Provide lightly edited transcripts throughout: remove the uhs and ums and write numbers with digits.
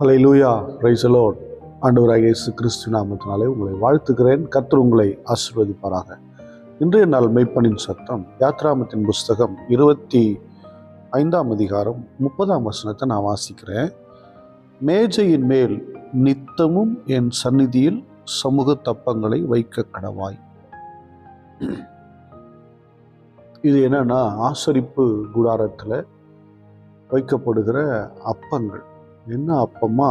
Hallelujah, praise the Lord. ஆண்டவராகிய இயேசு கிறிஸ்து நாமத்தினாலே உங்களை வாழ்த்துகிறேன். கர்த்தர் உங்களை ஆசீர்வதிப்பாராக. இன்றைய நாள் மெய்ப்பனின் சத்தம் யாத்ராமத்தின் புஸ்தகம் 25ஆம் அதிகாரம் 30ஆம் வசனத்தை நான் வாசிக்கிறேன். மேஜையின் மேல் நித்தமும் என் சந்நிதியில் சமூக தப்பங்களை வைக்க கடவாய். இது என்னன்னா, ஆசரிப்பு கூடாரத்தில் வைக்கப்படுகிற அப்பங்கள். என்ன அப்பமா?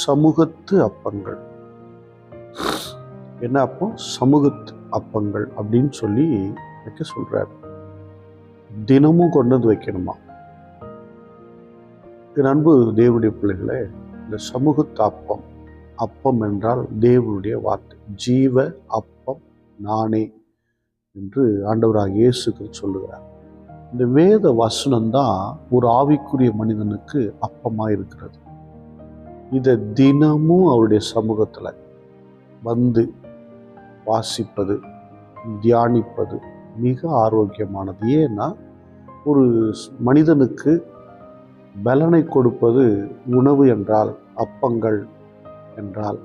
சமூகத்து அப்பங்கள். என்ன அப்பம்? சமூகத்து அப்பங்கள் அப்படின்னு சொல்லி வைக்க சொல்றாரு. தினமும் கொண்டு வந்து வைக்கணுமா? என் அன்பு தேவனுடைய பிள்ளைகளே, இந்த சமூகத்து அப்பம், அப்பம் என்றால் தேவனுடைய வார்த்தை. ஜீவ அப்பம் நானே என்று ஆண்டவராகிய இயேசு கிறிஸ்து சொல்லுகிறார். இந்த வேத வசனம்தான் ஒரு ஆவிக்குரிய மனிதனுக்கு அப்பமா இருக்கிறது. இதை தினமும் அவருடைய சமூகத்தில் வந்து வாசிப்பது, தியானிப்பது மிக ஆரோக்கியமானது. ஏன்னா, ஒரு மனிதனுக்கு பலனை கொடுப்பது உணவு என்றால், அப்பங்கள் என்றால்,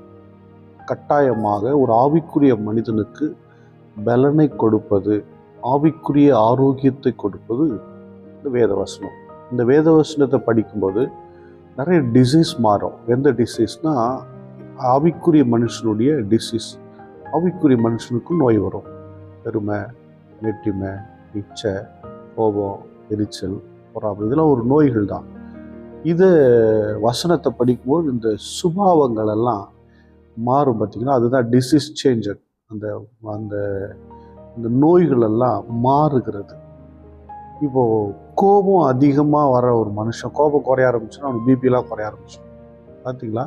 கட்டாயமாக ஒரு ஆவிக்குரிய மனிதனுக்கு பலனை கொடுப்பது, ஆவிக்குரிய ஆரோக்கியத்தை கொடுப்பது இந்த வேதவசனம். இந்த வேதவசனத்தை படிக்கும்போது நிறைய டிசீஸ் மாறும். எந்த டிசீஸ்னா, ஆவிக்குரிய மனுஷனுடைய டிசீஸ். ஆவிக்குரிய மனுஷனுக்கும் நோய் வரும். பெருமை, வெட்டிமை, இச்சை, கோபம், எரிச்சல், பொறாமை, இதெல்லாம் ஒரு நோய்கள் தான். இதை வசனத்தை படிக்கும்போது இந்த சுபாவங்கள் எல்லாம் மாறும். பார்த்திங்கன்னா, அதுதான் டிசீஸ் சேஞ்சர். அந்த அந்த இந்த நோய்கள் எல்லாம் மாறுகிறது. இப்போது கோபம் அதிகமாக வர ஒரு மனுஷன், கோபம் குறைய ஆரம்பிச்சுன்னா அவனுக்கு பிபிலாம் குறைய ஆரம்பிச்சிடும். பார்த்தீங்களா?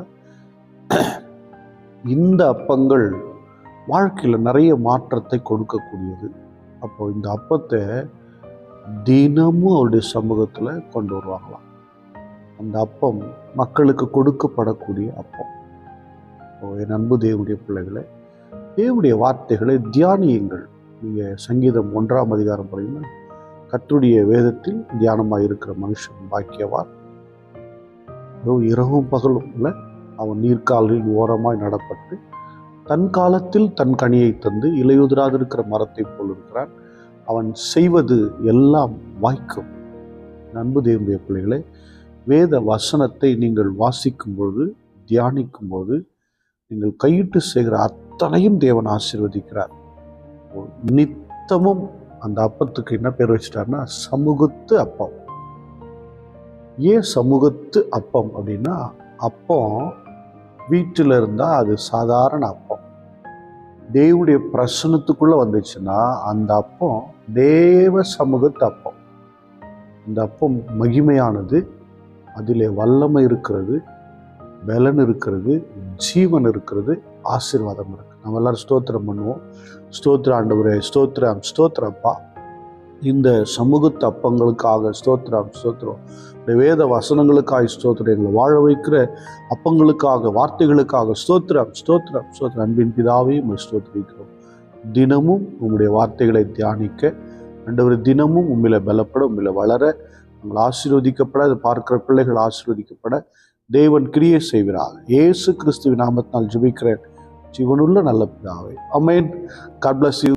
இந்த அப்பங்கள் வாழ்க்கையில் நிறைய மாற்றத்தை கொடுக்கக்கூடியது. அப்போ இந்த அப்பத்தை தினமும் அவருடைய சமூகத்தில் கொண்டு வருவாங்களாம். அந்த அப்பம் மக்களுக்கு கொடுக்கப்படக்கூடிய அப்பம். என் அன்பு தேவனுடைய பிள்ளைகளை, தேவனுடைய வார்த்தைகளை தியானியுங்கள். நீங்கள் சங்கீதம் 1ஆம் அதிகாரம் படிங்கன்னா, கர்த்தருடைய வேதத்தில் தியானமாக இருக்கிற மனுஷன் பாக்கியவான். இரவும் பகலும் இல்லை, அவன் நீர்க்காலில் ஓரமாய் நடப்பட்டு தன் காலத்தில் தன் கனியை தந்து இலையுதிராதிருக்கிற மரத்தை போல் இருக்கிறான். அவன் செய்வது எல்லாம் வாய்க்கும். அன்பு தேவனுடைய பிள்ளைகளை, வேத வசனத்தை நீங்கள் வாசிக்கும் பொழுது, தியானிக்கும் போது, நீங்கள் கையிட்டு செய்கிற அத்தனையும் தேவன் ஆசீர்வதிக்கிறார். நித்தமும் அந்த அப்பத்துக்கு என்ன பேர் வச்சிட்டாருன்னா, சமூகத்து அப்பம். ஏன் சமூகத்து அப்பம் அப்படின்னா, அப்பம் வீட்டில் இருந்தால் அது சாதாரண அப்பம். தேவனுடைய பிரசன்னத்துக்குள்ளே வந்துச்சுன்னா அந்த அப்பம் தேவ சமூகத்து அப்பம். இந்த அப்பம் மகிமையானது, அதிலே வல்லமை இருக்கிறது, பலன் இருக்கிறது, ஜீவன் இருக்கிறது, ஆசீர்வாதம் இருக்குது. நம்ம எல்லாரும் ஸ்தோத்திரம் பண்ணுவோம். ஸ்தோத்திர ஆண்டவரே, ஸ்தோத்திரம், ஸ்தோத்திரப்பா. இந்த சமூகத்து அப்பங்களுக்காக ஸ்தோத்திரம், ஸ்தோத்திரம். இந்த வேத வசனங்களுக்காக ஸ்தோத்திரம். எங்களை வாழ வைக்கிற அப்பங்களுக்காக, வார்த்தைகளுக்காக ஸ்தோத்திரம், ஸ்தோத்திரம், ஸ்தோத்திரம். அன்பின் பிதாவே உம்மை ஸ்தோத்திரிக்கிறோம். தினமும் உம்முடைய வார்த்தைகளை தியானிக்க ஆண்டவரே, தினமும் உம்மில பலப்பட, உம்மில வளர, உங்களை ஆசீர்வதிக்கப்பட, அதை பார்க்கிற பிள்ளைகள் ஆசீர்வதிக்கப்பட தேவன் கிரியை செய்கிறார். இயேசு கிறிஸ்துவின் நாமத்தினால் ஜெபிக்கிறேன், ஜீவனுள்ள நல்ல பிதாவே. ஆமென். God bless you.